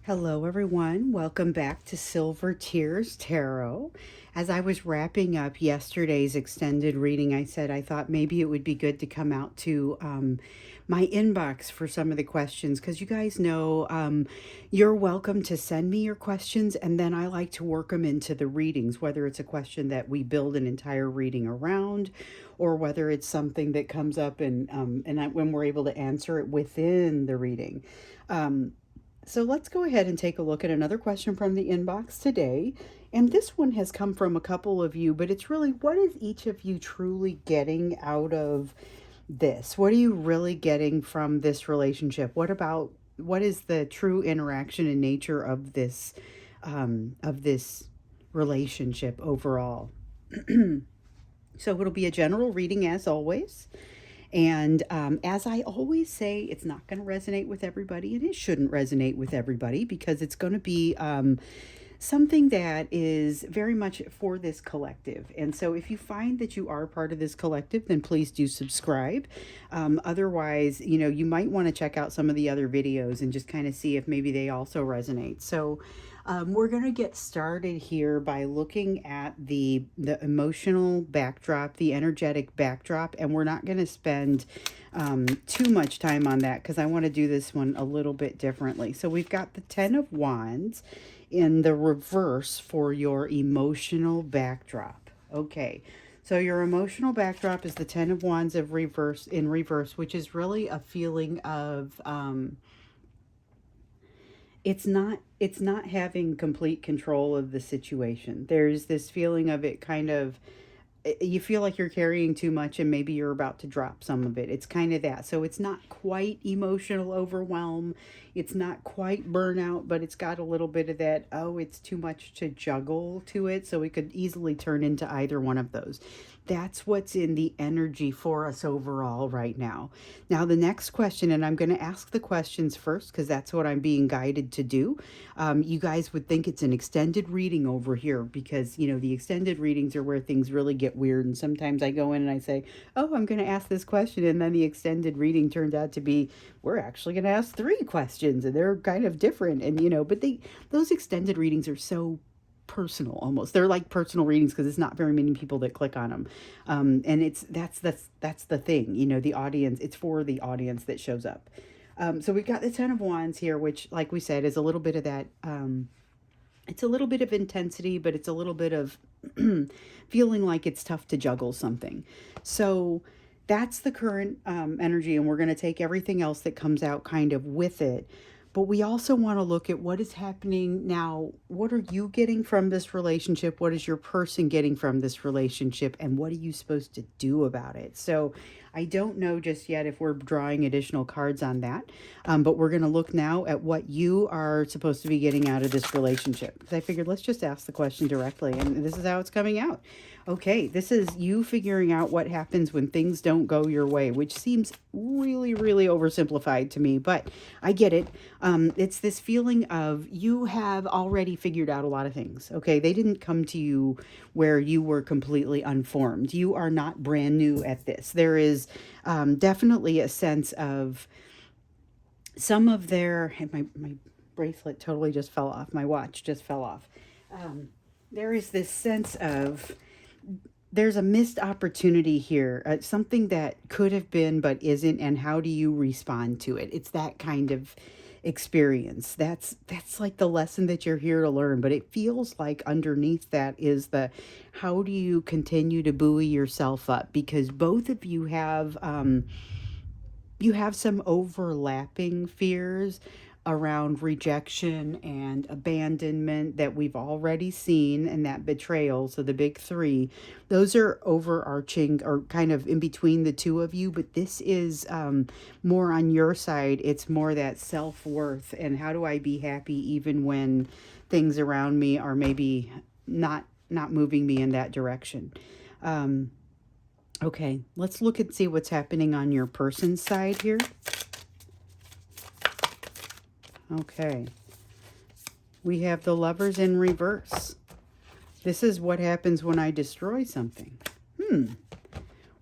Hello, everyone. Welcome back to Silver Tears Tarot. As I was wrapping up yesterday's extended reading, I said I thought maybe it would be good to come out to my inbox for some of the questions because you guys know you're welcome to send me your questions, and then I like to work them into the readings, whether it's a question that we build an entire reading around or whether it's something that comes up when we're able to answer it within the reading. So let's go ahead and take a look at another question from the inbox today. And this one has come from a couple of you, but it's really, what is each of you truly getting out of this? What are you really getting from this relationship? What is the true interaction and nature of this relationship overall? So it'll be a general reading as always. And as I always say, it's not going to resonate with everybody, and it shouldn't resonate with everybody because it's going to be something that is very much for this collective. And so if you find that you are part of this collective, then please do subscribe. Otherwise, you might want to check out some of the other videos and just kind of see if maybe they also resonate. So we're going to get started here by looking at the emotional backdrop, the energetic backdrop, and we're not going to spend too much time on that because I want to do this one a little bit differently. So we've got the Ten of Wands in the reverse for your emotional backdrop. Okay, so your emotional backdrop is the Ten of Wands in reverse, which is really a feeling of it's not having complete control of the situation. There's this feeling of it kind of, you feel like you're carrying too much and maybe you're about to drop some of it. It's kind of that. So it's not quite emotional overwhelm. It's not quite burnout, but it's got a little bit of that, oh, it's too much to juggle to it. So it could easily turn into either one of those. That's what's in the energy for us overall right now. Now, the next question, and I'm going to ask the questions first because that's what I'm being guided to do. You guys would think it's an extended reading over here because, the extended readings are where things really get weird. And sometimes I go in and I say, oh, I'm going to ask this question. And then the extended reading turned out to be, we're actually going to ask 3 questions and they're kind of different. And, but those extended readings are so personal almost. They're like personal readings because it's not very many people that click on them. And that's the thing, the audience, it's for the audience that shows up. So we've got the Ten of Wands here, which, like we said, is a little bit of that, it's a little bit of intensity, but it's a little bit of feeling like it's tough to juggle something. So that's the current energy, and we're going to take everything else that comes out kind of with it. But we also want to look at what is happening now. What are you getting from this relationship? What is your person getting from this relationship? And what are you supposed to do about it? So I don't know just yet if we're drawing additional cards on that. But we're going to look now at what you are supposed to be getting out of this relationship. Because I figured let's just ask the question directly. And this is how it's coming out. Okay, this is you figuring out what happens when things don't go your way, which seems really, really oversimplified to me, but I get it. It's this feeling of you have already figured out a lot of things, okay? They didn't come to you where you were completely unformed. You are not brand new at this. There is definitely a sense of some of their, my bracelet totally just fell off. My watch just fell off. There is this sense of there's a missed opportunity here, something that could have been but isn't, and how do you respond to it? It's that kind of experience. That's like the lesson that you're here to learn, but it feels like underneath that is the how do you continue to buoy yourself up, because both of you have some overlapping fears around rejection and abandonment that we've already seen, and that betrayal. So the big 3, those are overarching or kind of in between the two of you, but this is more on your side. It's more that self-worth and how do I be happy even when things around me are maybe not moving me in that direction. Okay, let's look and see what's happening on your person's side here. Okay, we have the Lovers in reverse. This is what happens when I destroy something.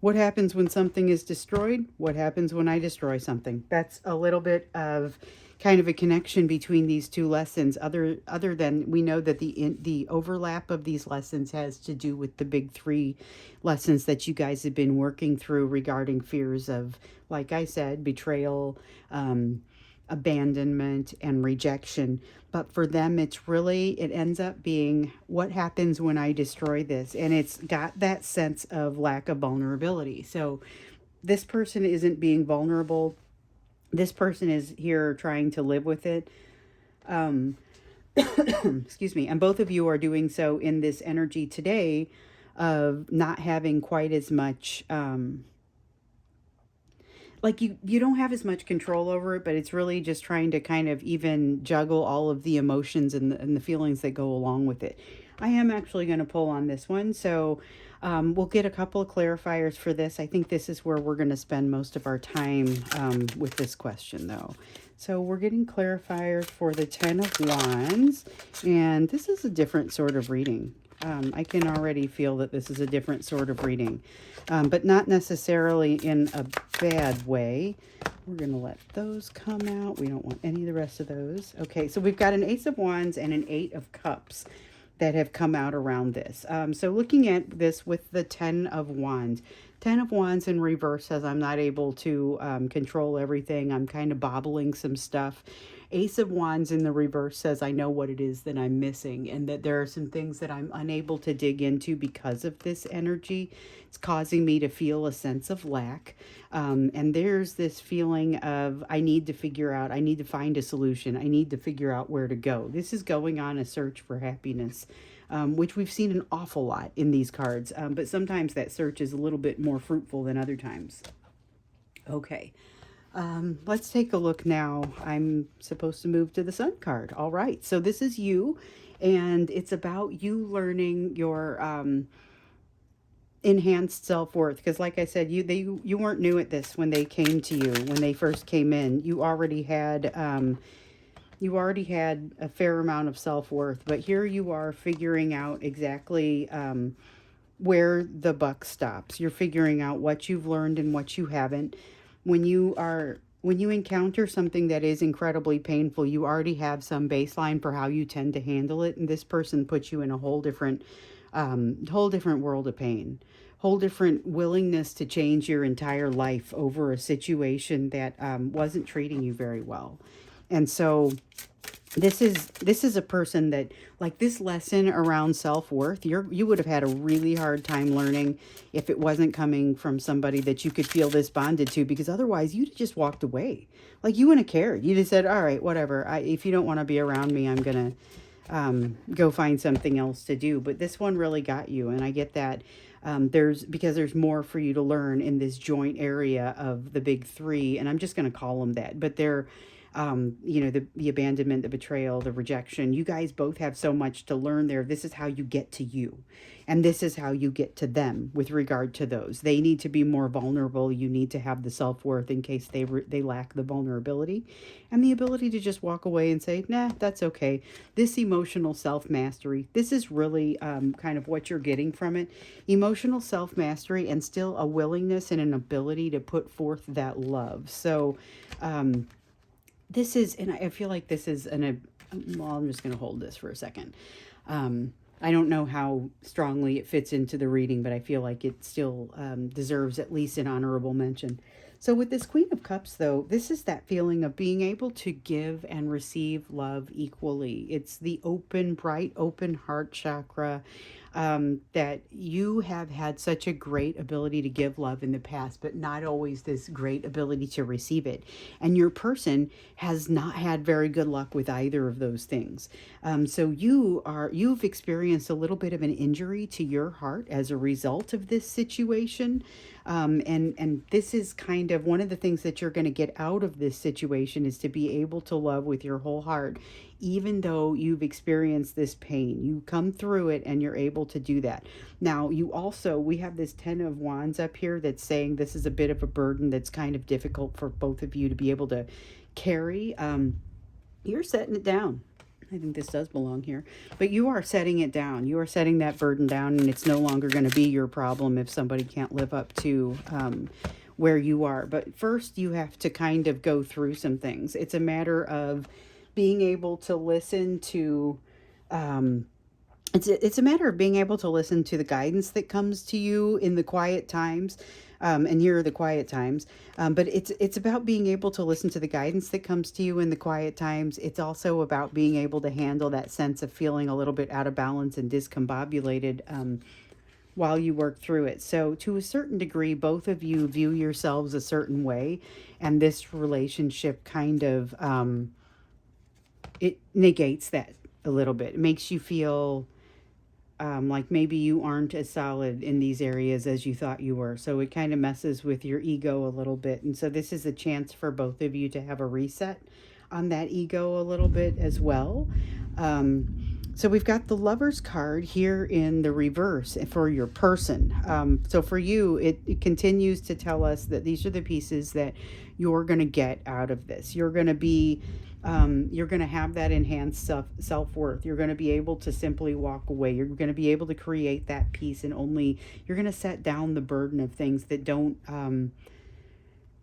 What happens when something is destroyed? What happens when I destroy something? That's a little bit of kind of a connection between these two lessons, other than we know that the overlap of these lessons has to do with the big three lessons that you guys have been working through regarding fears of, like I said, betrayal, abandonment, and rejection. But for them, it ends up being what happens when I destroy this. And it's got that sense of lack of vulnerability. So this person isn't being vulnerable. This person is here trying to live with it. Um, excuse me. And both of you are doing so in this energy today of not having quite as much, like you don't have as much control over it, but it's really just trying to kind of even juggle all of the emotions and the feelings that go along with it. I am actually going to pull on this one, so we'll get a couple of clarifiers for this. I think this is where we're going to spend most of our time with this question, though. So we're getting clarifiers for the Ten of Wands, and this is a different sort of reading. I can already feel that this is a different sort of reading, but not necessarily in a bad way. We're going to let those come out. We don't want any of the rest of those. Okay, so we've got an Ace of Wands and an Eight of Cups that have come out around this. So looking at this with the Ten of Wands. Ten of Wands in reverse says I'm not able to control everything. I'm kind of bobbling some stuff. Ace of Wands in the reverse says I know what it is that I'm missing, and that there are some things that I'm unable to dig into because of this energy. It's causing me to feel a sense of lack. And there's this feeling of I need to figure out, I need to find a solution. I need to figure out where to go. This is going on a search for happiness, which we've seen an awful lot in these cards. But sometimes that search is a little bit more fruitful than other times. Okay. Let's take a look now. I'm supposed to move to the Sun card. All right. So this is you, and it's about you learning your enhanced self-worth, because like I said, you weren't new at this when they came to you. When they first came in, you already had a fair amount of self-worth, but here you are figuring out exactly where the buck stops. You're figuring out what you've learned and what you haven't. When you encounter something that is incredibly painful, you already have some baseline for how you tend to handle it, and this person puts you in a whole different world of pain, whole different willingness to change your entire life over a situation that wasn't treating you very well. And so this is a person that, like, this lesson around self-worth, you would have had a really hard time learning if it wasn't coming from somebody that you could feel this bonded to, because otherwise you'd have just walked away. Like, you wouldn't have cared. You'd have said, all right, whatever. If you don't want to be around me, I'm going to go find something else to do. But this one really got you, and I get that. Because there's more for you to learn in this joint area of the big three, and I'm just going to call them that. But they're the abandonment, the betrayal, the rejection. You guys both have so much to learn there. This is how you get to you. And this is how you get to them with regard to those. They need to be more vulnerable. You need to have the self-worth in case they lack the vulnerability. And the ability to just walk away and say, nah, that's okay. This emotional self-mastery, this is really kind of what you're getting from it. Emotional self-mastery, and still a willingness and an ability to put forth that love. So, this is, and I feel like this is well, I'm just going to hold this for a second. I don't know how strongly it fits into the reading, but I feel like it still deserves at least an honorable mention. So with this Queen of Cups, though, this is that feeling of being able to give and receive love equally. It's the open, bright, open heart chakra. That you have had such a great ability to give love in the past, but not always this great ability to receive it. And your person has not had very good luck with either of those things. So you've experienced a little bit of an injury to your heart as a result of this situation. And this is kind of one of the things that you're going to get out of this situation, is to be able to love with your whole heart, even though you've experienced this pain. You come through it and you're able to do that. Now, we have this Ten of Wands up here that's saying this is a bit of a burden that's kind of difficult for both of you to be able to carry. You're setting it down. I think this does belong here, but you are setting it down. You are setting that burden down, and it's no longer going to be your problem if somebody can't live up to where you are. But first, you have to kind of go through some things. It's a matter of being able to listen to, um, it's a matter of being able to listen to the guidance that comes to you in the quiet times. And here are the quiet times. But it's about being able to listen to the guidance that comes to you in the quiet times. It's also about being able to handle that sense of feeling a little bit out of balance and discombobulated, while you work through it. So, to a certain degree, both of you view yourselves a certain way, and this relationship kind of, it negates that a little bit. It makes you feel, like maybe you aren't as solid in these areas as you thought you were. So it kind of messes with your ego a little bit. And so this is a chance for both of you to have a reset on that ego a little bit as well. So we've got the Lover's card here in the reverse for your person. So for you, it continues to tell us that these are the pieces that you're going to get out of this. You're going to have that enhanced self-worth. You're going to be able to simply walk away. You're going to be able to create that peace, and only you're going to set down the burden of things that don't,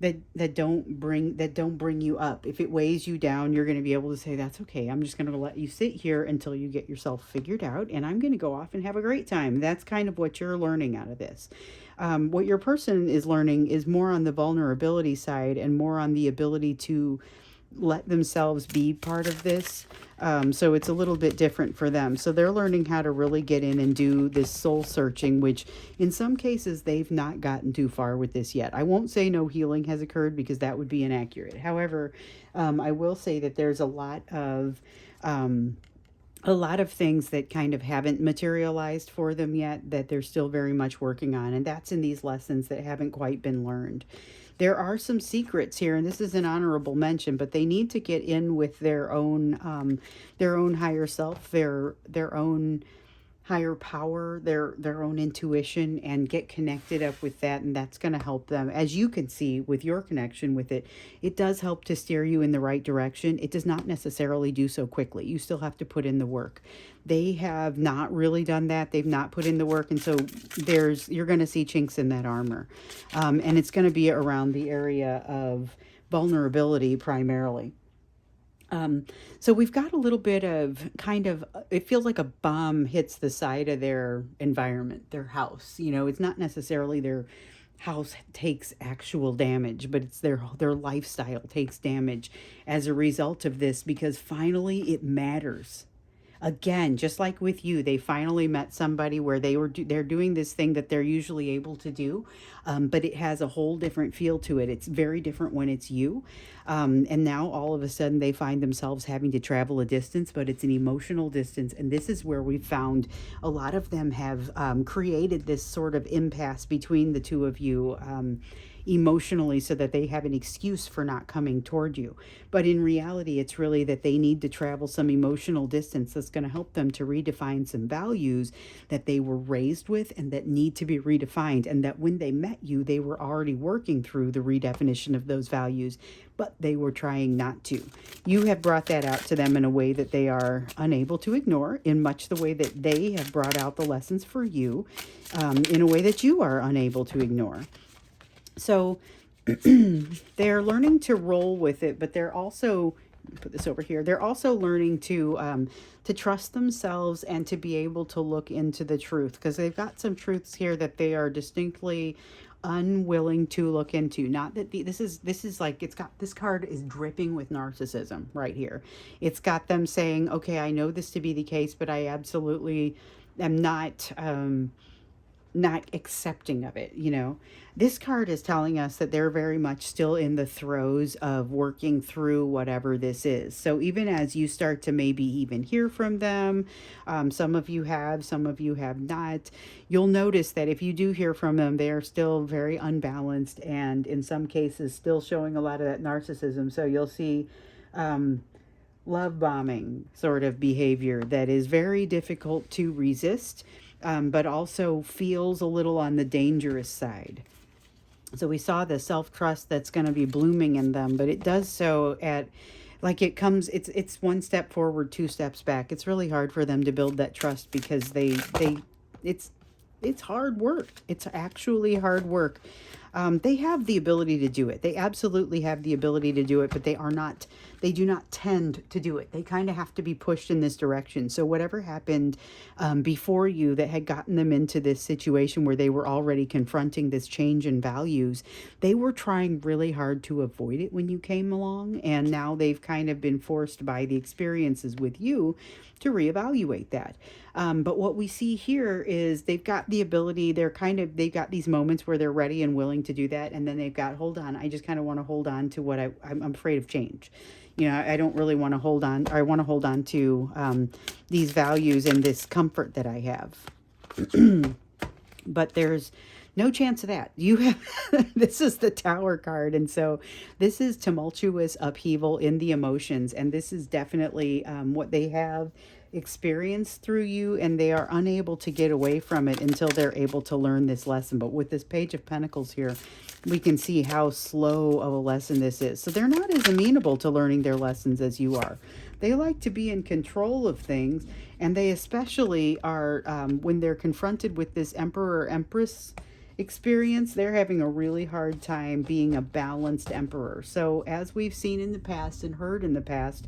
that don't bring you up. If it weighs you down, you're going to be able to say, that's okay. I'm just going to let you sit here until you get yourself figured out, and I'm going to go off and have a great time. That's kind of what you're learning out of this. What your person is learning is more on the vulnerability side and more on the ability to let themselves be part of this. So it's a little bit different for them. So they're learning how to really get in and do this soul searching, which in some cases they've not gotten too far with this yet. I won't say no healing has occurred because that would be inaccurate. However, I will say that there's a lot of things that kind of haven't materialized for them yet that they're still very much working on. And that's in these lessons that haven't quite been learned. There are some secrets here, and this is an honorable mention, but they need to get in with their own higher self, their own higher power, their own intuition, and get connected up with that. And that's going to help them. As you can see with your connection with it, it does help to steer you in the right direction. It does not necessarily do so quickly. You still have to put in the work. They have not really done that. They've not put in the work. And so you're going to see chinks in that armor. And it's going to be around the area of vulnerability primarily. So we've got a little bit of it feels like a bomb hits the side of their environment, their house. It's not necessarily their house takes actual damage, but it's their lifestyle takes damage as a result of this, because finally it matters. Again, just like with you, they finally met somebody where they're doing this thing that they're usually able to do, but it has a whole different feel to it. It's very different when it's you, and now all of a sudden they find themselves having to travel a distance, but it's an emotional distance, and this is where we found a lot of them have created this sort of impasse between the two of you. Emotionally, so that they have an excuse for not coming toward you. But in reality, it's really that they need to travel some emotional distance that's going to help them to redefine some values that they were raised with and that need to be redefined. And that when they met you, they were already working through the redefinition of those values, but they were trying not to. You have brought that out to them in a way that they are unable to ignore, in much the way that they have brought out the lessons for you, in a way that you are unable to ignore. So they're learning to roll with it, but they're also, put this over here, they're also learning to trust themselves and to be able to look into the truth, because they've got some truths here that they are distinctly unwilling to look into. Not that this is like, this card is dripping with narcissism right here. It's got them saying, okay, I know this to be the case, but I absolutely am not accepting of it. This card is telling us that they're very much still in the throes of working through whatever this is. So even as you start to maybe even hear from them, some of you have, some of you have not, you'll notice that if you do hear from them, they are still very unbalanced, and in some cases still showing a lot of that narcissism. So you'll see love bombing sort of behavior that is very difficult to resist, but also feels a little on the dangerous side. So we saw the self-trust that's going to be blooming in them, but it does so it's one step forward, two steps back. It's really hard for them to build that trust because it's hard work. It's actually hard work. They have the ability to do it. They absolutely have the ability to do it, but they do not tend to do it. They kind of have to be pushed in this direction. So whatever happened before you that had gotten them into this situation where they were already confronting this change in values, they were trying really hard to avoid it when you came along. And now they've kind of been forced by the experiences with you to reevaluate that. But what we see here is they've got the ability, they've got these moments where they're ready and willing to do that. And then they've got, hold on, I just kind of want to hold on to what I'm afraid of change. I don't really want to hold on. I want to hold on to these values and this comfort that I have. But there's no chance of that. You have, this is the Tower card. And so this is tumultuous upheaval in the emotions. And this is definitely what they have experienced through you, and they are unable to get away from it until they're able to learn this lesson. But with this Page of Pentacles here, we can see how slow of a lesson this is. So they're not as amenable to learning their lessons as you are. They like to be in control of things, and they especially are, when they're confronted with this Emperor or Empress experience, they're having a really hard time being a balanced emperor. So as we've seen in the past and heard in the past,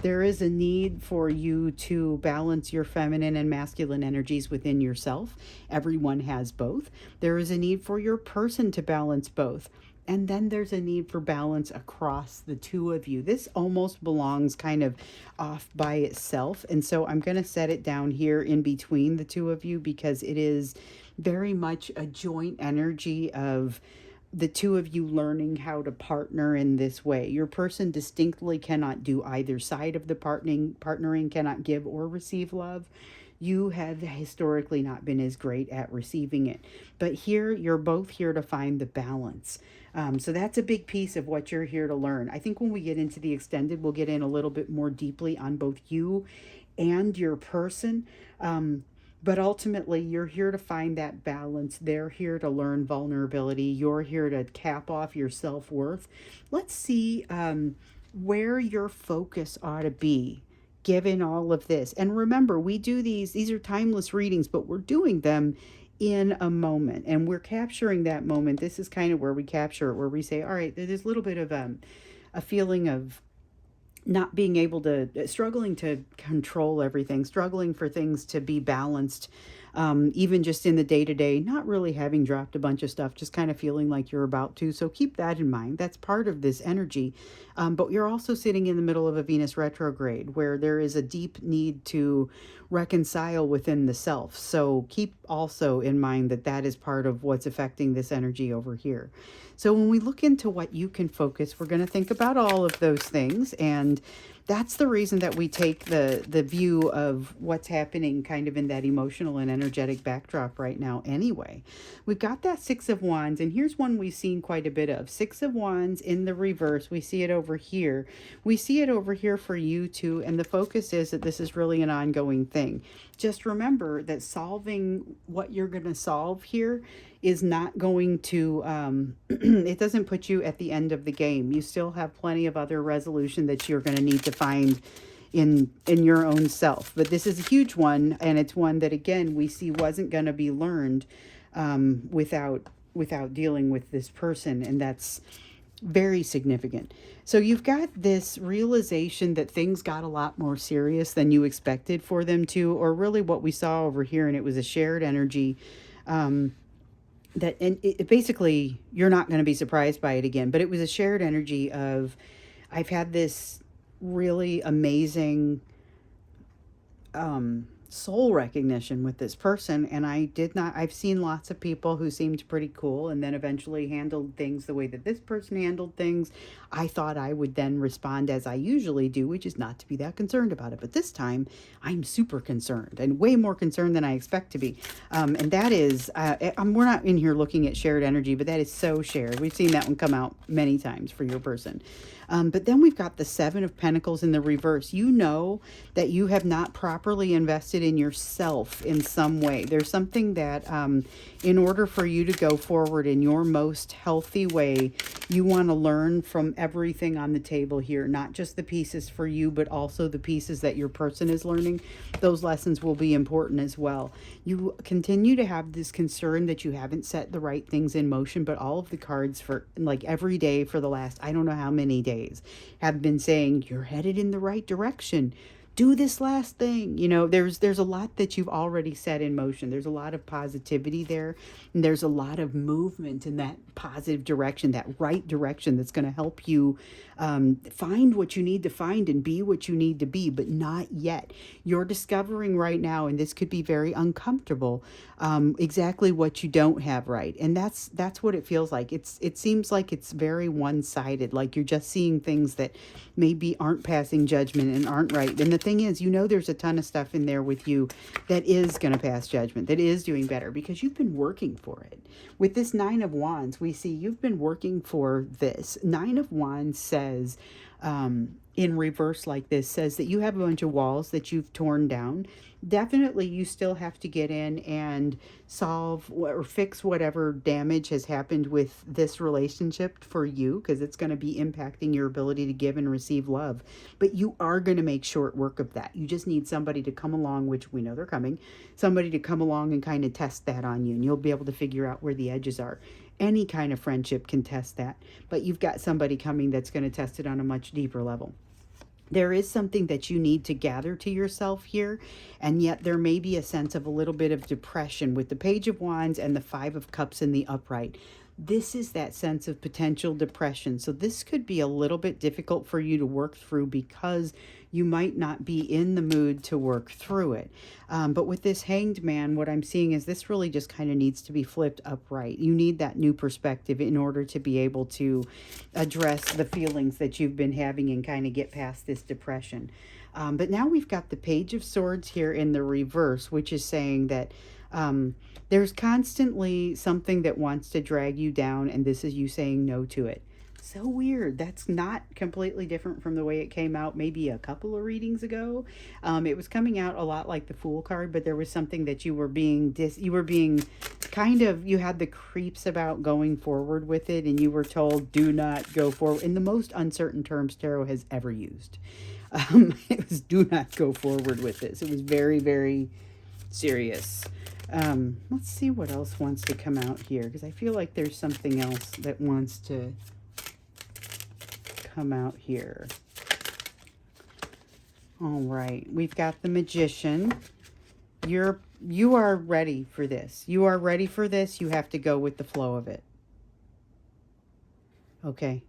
there is a need for you to balance your feminine and masculine energies within yourself. Everyone has both. There is a need for your person to balance both. And then there's a need for balance across the two of you. This almost belongs kind of off by itself. And so I'm going to set it down here in between the two of you, because it is very much a joint energy of the two of you learning how to partner in this way. Your person distinctly cannot do either side of the partnering cannot give or receive love. You have historically not been as great at receiving it. But here, you're both here to find the balance. So that's a big piece of what you're here to learn. I think when we get into the extended, we'll get in a little bit more deeply on both you and your person. But ultimately, you're here to find that balance. They're here to learn vulnerability. You're here to cap off your self-worth. Let's see where your focus ought to be given all of this. And remember, we do these are timeless readings, but we're doing them in a moment. And we're capturing that moment. This is kind of where we capture it, where we say, all right, there's a little bit of a feeling of not being able to, struggling to control everything, struggling for things to be balanced, even just in the day-to-day, not really having dropped a bunch of stuff, just kind of feeling like you're about to. So keep that in mind. That's part of this energy. But you're also sitting in the middle of a Venus retrograde where there is a deep need to reconcile within the self. So keep also in mind that that is part of what's affecting this energy over here. So when we look into what you can focus, we're going to think about all of those things. And that's the reason that we take the view of what's happening kind of in that emotional and energetic backdrop right now anyway. We've got that Six of Wands, and here's one we've seen quite a bit of. Six of Wands in the reverse. We see it over here. We see it over here for you too, and the focus is that this is really an ongoing thing. Just remember that solving what you're going to solve here is not going to, it doesn't put you at the end of the game. You still have plenty of other resolution that you're going to need to find in your own self. But this is a huge one, and it's one that, again, we see wasn't going to be learned without dealing with this person, and that's very significant. So you've got this realization that things got a lot more serious than you expected for them to, or really what we saw over here, and it was a shared energy that, and it basically, you're not going to be surprised by it again, but it was a shared energy of, I've had this really amazing soul recognition with this person, and I've seen lots of people who seemed pretty cool and then eventually handled things the way that this person handled things. I thought I would then respond as I usually do, which is not to be that concerned about it. But this time I'm super concerned, and way more concerned than I expect to be. And that is, we're not in here looking at shared energy, but that is so shared. We've seen that one come out many times for your person. But then we've got the Seven of Pentacles in the reverse. You know that you have not properly invested invested in yourself in some way. There's something that, in order for you to go forward in your most healthy way, you want to learn from everything on the table here, not just the pieces for you, but also the pieces that your person is learning. Those lessons will be important as well. You continue to have this concern that you haven't set the right things in motion, but all of the cards for like every day for the last, I don't know how many days, have been saying you're headed in the right direction. Do this last thing. There's a lot that you've already set in motion. There's a lot of positivity there, and there's a lot of movement in that positive direction, that right direction that's going to help you find what you need to find and be what you need to be, but not yet. You're discovering right now, and this could be very uncomfortable, exactly what you don't have right. And that's what it feels like. It seems like it's very one-sided, like you're just seeing things that maybe aren't passing judgment and aren't right. And the thing is, there's a ton of stuff in there with you that is going to pass judgment, that is doing better because you've been working for it. With this Nine of Wands, we see you've been working for this. Nine of Wands says, in reverse like this, says that you have a bunch of walls that you've torn down. Definitely you still have to get in and solve or fix whatever damage has happened with this relationship for you, because it's going to be impacting your ability to give and receive love. But you are going to make short work of that. You just need somebody to come along, which we know they're coming, somebody to come along and kind of test that on you, and you'll be able to figure out where the edges are. Any kind of friendship can test that, but you've got somebody coming that's going to test it on a much deeper level. There is something that you need to gather to yourself here, and yet there may be a sense of a little bit of depression with the Page of Wands and the Five of Cups in the upright. This is that sense of potential depression. So this could be a little bit difficult for you to work through because you might not be in the mood to work through it. But with this Hanged Man, what I'm seeing is this really just kind of needs to be flipped upright. You need that new perspective in order to be able to address the feelings that you've been having and kind of get past this depression. But now we've got the Page of Swords here in the reverse, which is saying that there's constantly something that wants to drag you down, and this is you saying no to it. So weird. That's not completely different from the way it came out maybe a couple of readings ago. It was coming out a lot like the Fool card, but there was something that you were being you had the creeps about going forward with it, and you were told do not go forward in the most uncertain terms tarot has ever used. It was do not go forward with this. It was very, very serious. Let's see what else wants to come out here, because I feel like there's something else that wants to come out here. All right, we've got the Magician. You are ready for this. You are ready for this. You have to go with the flow of it. Okay.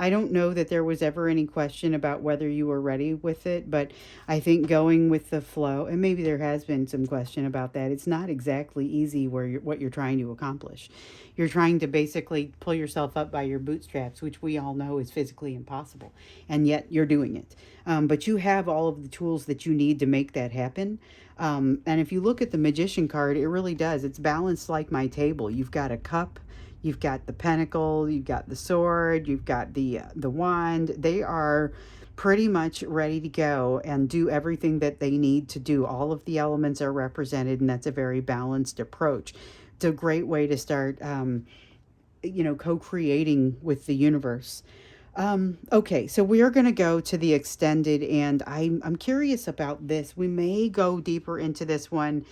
I don't know that there was ever any question about whether you were ready with it, but I think going with the flow, and maybe there has been some question about that. It's not exactly easy what you're trying to accomplish. You're trying to basically pull yourself up by your bootstraps, which we all know is physically impossible, and yet you're doing it. But you have all of the tools that you need to make that happen. And if you look at the Magician card, it really does. It's balanced like my table. You've got a cup. You've got the pentacle, you've got the sword, you've got the wand. They are pretty much ready to go and do everything that they need to do. All of the elements are represented, and that's a very balanced approach. It's a great way to start, co-creating with the universe. Okay, so we are going to go to the extended, and I'm curious about this. We may go deeper into this one.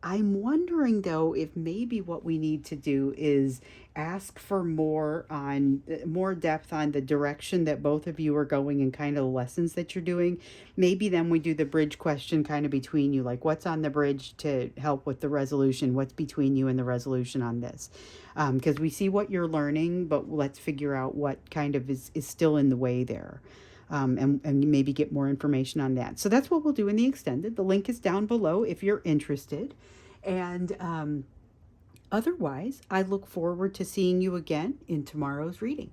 I'm wondering, though, if maybe what we need to do is ask for more depth on the direction that both of you are going and kind of the lessons that you're doing. Maybe then we do the bridge question kind of between you, like what's on the bridge to help with the resolution, what's between you and the resolution on this. Because we see what you're learning, but let's figure out what kind of is still in the way there. And maybe get more information on that. So that's what we'll do in the extended. The link is down below if you're interested. And otherwise, I look forward to seeing you again in tomorrow's reading.